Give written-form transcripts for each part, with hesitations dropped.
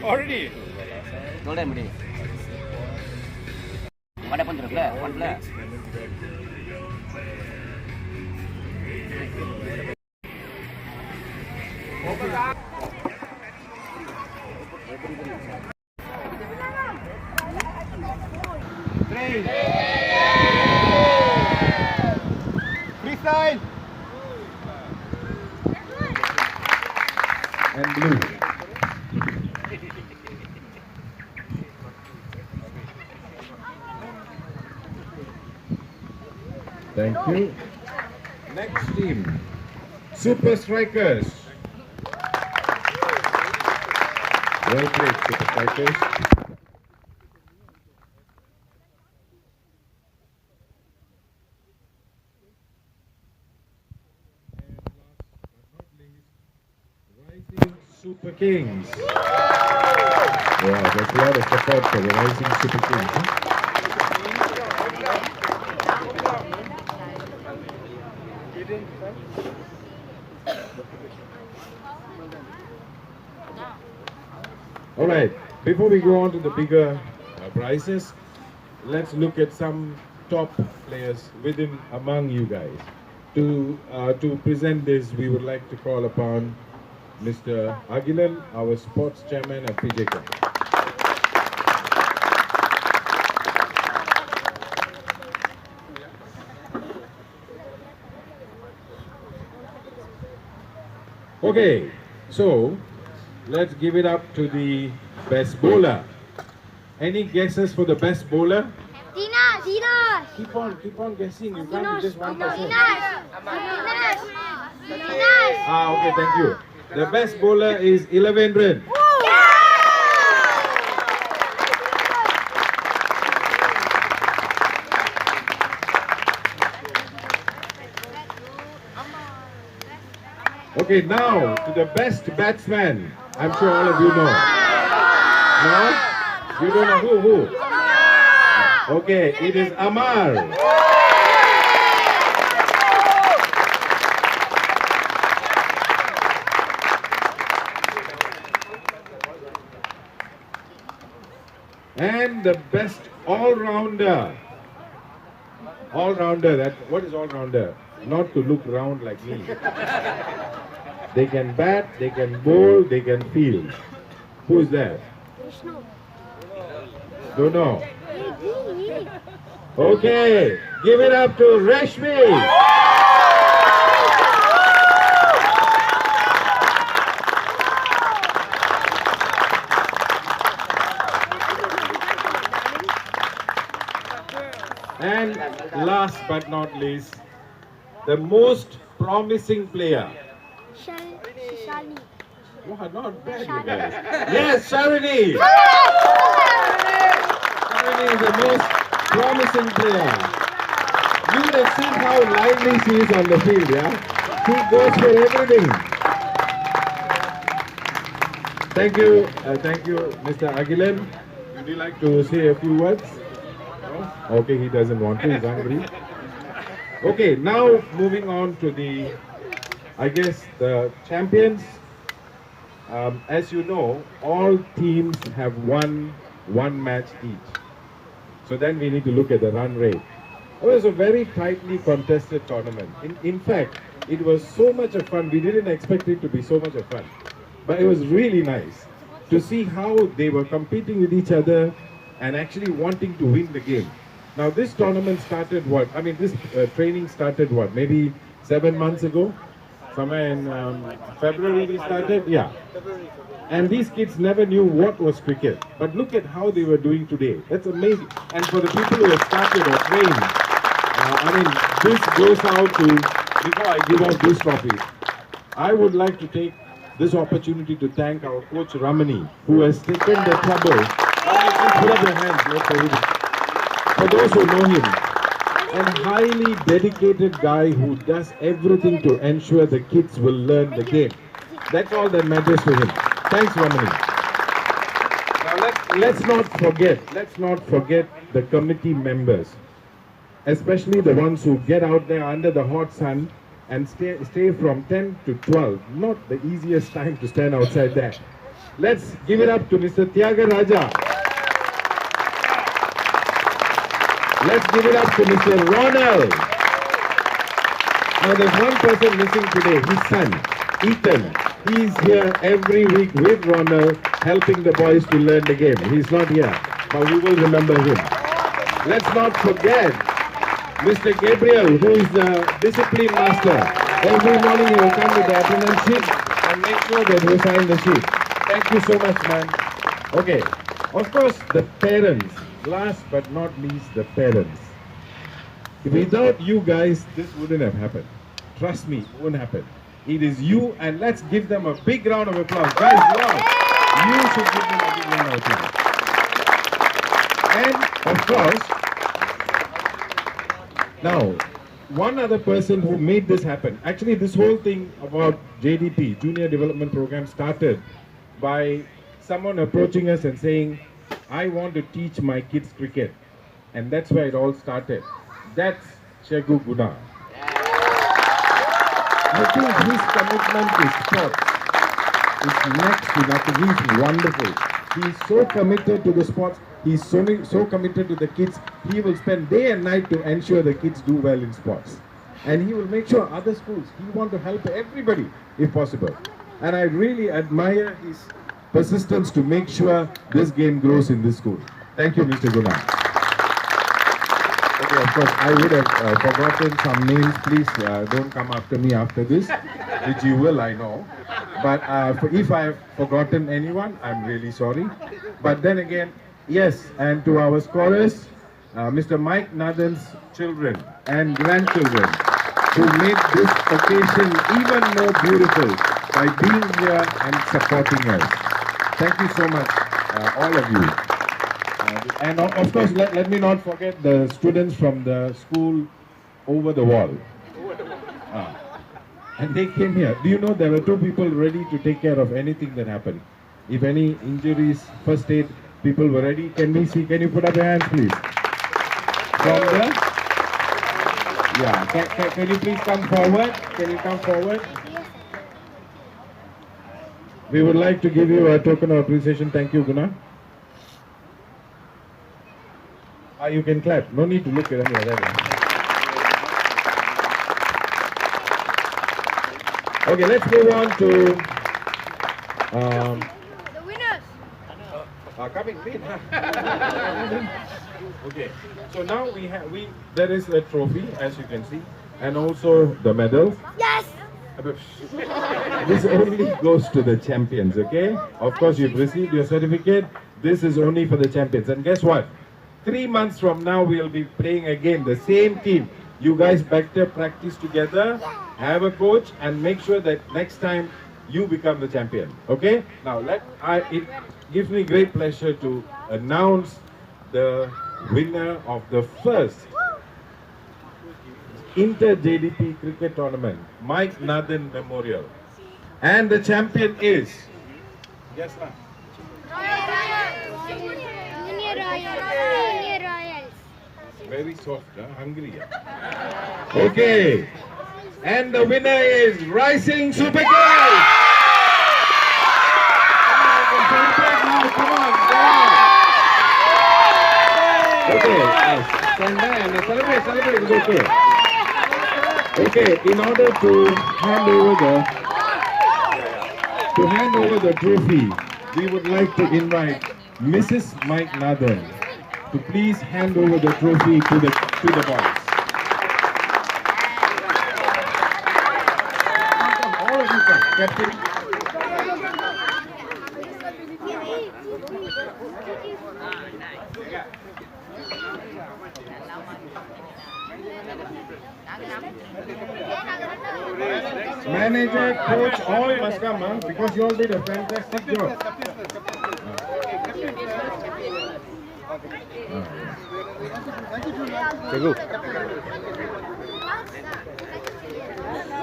Already? Golden budi. Ada pun terus lah, pun lah. Freestyle! And blue. Thank you. Next team, Super Strikers. Well played, Super Strikers. Rising Super Kings. Wow, there's a lot of support for the Rising Super Kings. Huh? All right, before we go on to the bigger prizes, let's look at some top players within among you guys. To present this, we would like to call upon Mr. Agilan, our sports chairman of PJK. Okay, so let's give it up to the best bowler. Any guesses for the best bowler? Dinesh. Keep on guessing. You can't be just one person. Dinesh. Okay, thank you. The best bowler is Ilavendran. Okay, now to the best batsman. I'm sure all of you know. No? You don't know who? Okay, it is Amar. And the best all-rounder. All-rounder, what is all-rounder? Not to look round like me. They can bat, they can bowl, they can field. Who is that? Don't know. Okay, give it up to Rashmi. And last but not least, the most promising player. Shani. Wow, not bad, you guys. Yes, Sharini. Sharini is the most promising player. You would have seen how lively she is on the field, yeah? She goes for everything. Thank you, Mr. Agilan. Would you like to say a few words? No? Okay, he doesn't want to, he's hungry. Okay, now moving on to the the champions. As you know, all teams have one match each. So then we need to look at the run rate. It was a very tightly contested tournament. In fact, it was so much of fun. We didn't expect it to be so much of fun. But it was really nice to see how they were competing with each other and actually wanting to win the game. Now this tournament started this training started maybe 7 months ago? Somewhere in February we started? Yeah. And these kids never knew what was cricket. But look at how they were doing today. That's amazing. And for the people who have started or trained, this goes out to, before I give out this trophy, I would like to take this opportunity to thank our coach Ramani, who has taken the trouble. Put up your hands, for those who know him. and highly dedicated guy who does everything to ensure the kids will learn the game. That's all that matters to him. Thanks, Ramani. Now let's not forget the committee members, especially the ones who get out there under the hot sun and stay from 10 to 12. Not the easiest time to stand outside there. Let's give it up to Mr. Tyagaraja. Let's give it up to Mr. Ronald. Now there's one person missing today, his son, Ethan. He's here every week with Ronald, helping the boys to learn the game. He's not here, but we will remember him. Let's not forget Mr. Gabriel, who is the discipline master. Every morning he will come with the attendance sheet and make sure that we sign the sheet. Thank you so much, man. Okay, of course, the parents. Last but not least, the parents. Without you guys, this wouldn't have happened. Trust me, it wouldn't happen. It is you, and let's give them a big round of applause. Guys, wow. You should give them a big round of applause. And, of course, now, one other person who made this happen. Actually, this whole thing about JDP, Junior Development Program, started by someone approaching us and saying, I want to teach my kids cricket. And that's where it all started. That's Shegu Guna. I think his commitment to sports is next to nothing. He's wonderful. He's so committed to the sports. He's so committed to the kids. He will spend day and night to ensure the kids do well in sports. And he will make sure other schools, he wants to help everybody if possible. And I really admire his persistence to make sure this game grows in this school. Thank you, Mr. Guna. Okay, of course, I would have forgotten some names. Please don't come after me after this, which you will, I know. But if I have forgotten anyone, I'm really sorry. But then again, yes, and to our scorers, Mr. Mike Nathan's children and grandchildren, who made this occasion even more beautiful by being here and supporting us. Thank you so much, all of you. And of course, let me not forget the students from the school over the wall. And they came here. Do you know there were 2 people ready to take care of anything that happened? If any injuries, first aid, people were ready. Can we see? Can you put up your hands, please? From the... Yeah. Can you please come forward? Can you come forward? We would like to give you a token of appreciation. Thank you, Guna. You can clap. No need to look at any other. Okay, let's move on to The winners. coming. Okay, so now there is a trophy, as you can see, and also the medals. Yes. This only goes to the champions, okay? Of course, you've received your certificate. This is only for the champions. And guess what? 3 months from now, we'll be playing again, the same team. You guys better practice together, have a coach, and make sure that next time you become the champion, okay? Now, it gives me great pleasure to announce the winner of the first Inter-JDP Cricket Tournament, Mike Nathan Memorial. And the champion is... Yes, sir. Junior Royals. Very soft, huh? Hungry. Huh? Okay. And the winner is Rising Super Girls. Come on. Okay, stand there and celebrate. It's okay. Okay, in order to hand over the trophy, we would like to invite Mrs. Mike Nathan to please hand over the trophy to the boys. All of you come. Captain. Manager, coach, all must come, huh? Because you all did a fantastic job.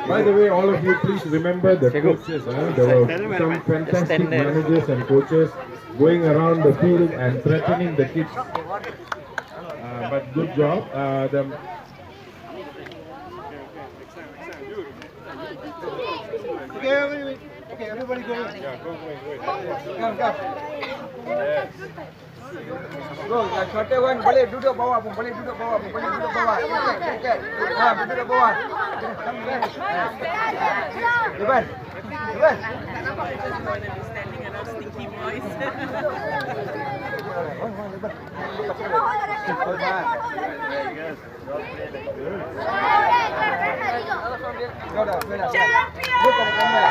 By the way, all of you, please remember the coaches. There were some fantastic managers and coaches going around the field and threatening the kids. But good job. Okay, everybody go in. Yeah, go. Come. Go, shorter one, boleh duduk bawah pun, boleh duduk bawah. Okay. Duduk bawah. Depan. Standing around stinky boys. Look at the camera.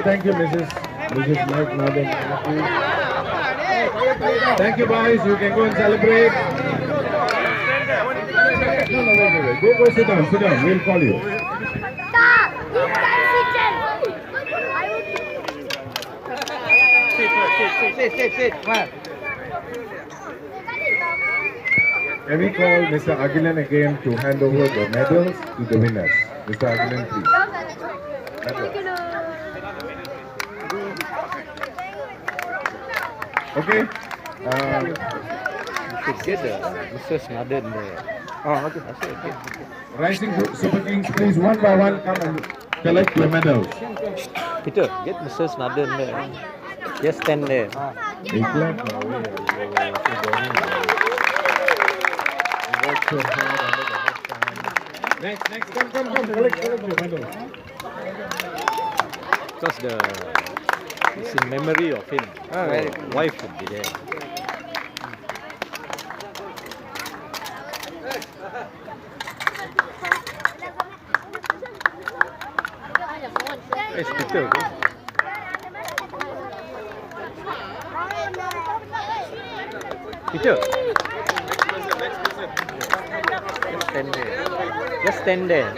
Thank you, Mrs. Mike Northern. Thank you, boys. You can go and celebrate. No, wait. Go sit down. We'll call you. Sit. Come on. Can we call Mr. Agilan again to hand over the medals to the winners? Mr. Agilan, please. Okay. You should get Mrs. Naden there. Oh, okay. Rising Super Kings, please one by one come and collect your medals. Peter, get Mrs. Naden there. Just stand there. They clap now. So hard under the hot sun. Next, come, collect your medals. Because it's in memory of him. Wife should be there. Yes, Peter. Peter. Just stand there.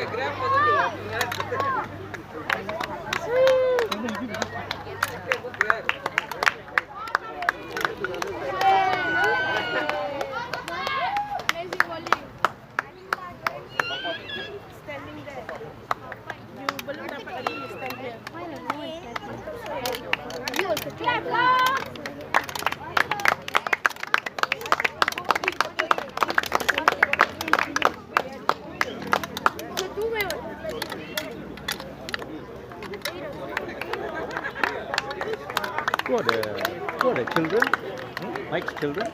Who are the children? Mike's children?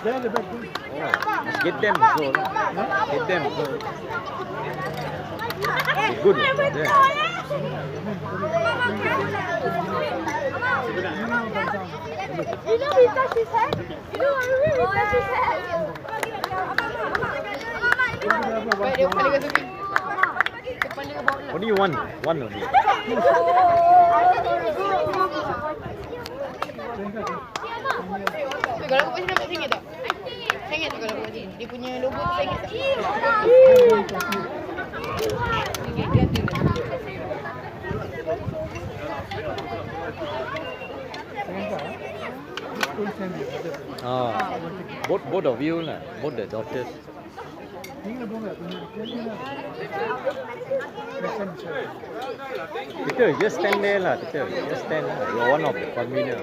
They're in the back. Must get them so. Get them so. They're good. Yeah. You know he touched his head? You know he really touched his head? What do you want? One only. Kalau aku pasti dapat sengit tak? Sengit tak kalau aku pasti? Dia punya logo tu sengit tak? Both of you lah, both the daughters. Peter, just stand there lah, Peter. Just stand. You're one of the convener.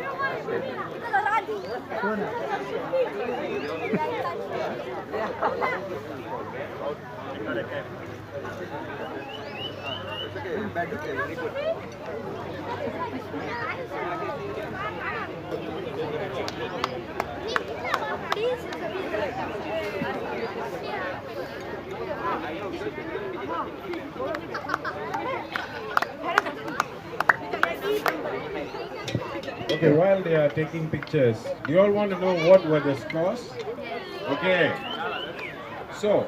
Okay, while they are taking pictures, do you all want to know what were the scores? Okay. So,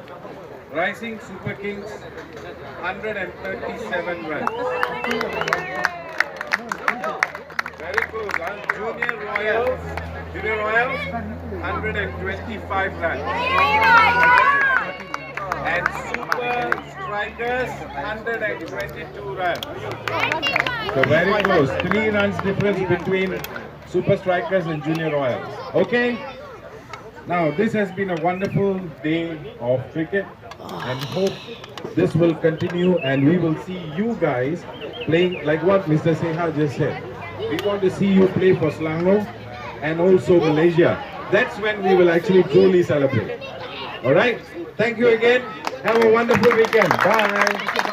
Rising Super Kings, 137 runs. Very close, huh? Junior Royals, 125 runs. And Super Strikers 122 runs. So very close. 3 runs difference between Super Strikers and Junior Royals. Okay? Now this has been a wonderful day of cricket and hope this will continue and we will see you guys playing like what Mr. Seha just said. We want to see you play for Selangor and also Malaysia. That's when we will actually truly celebrate. Alright? Thank you again. Have a wonderful weekend. Bye.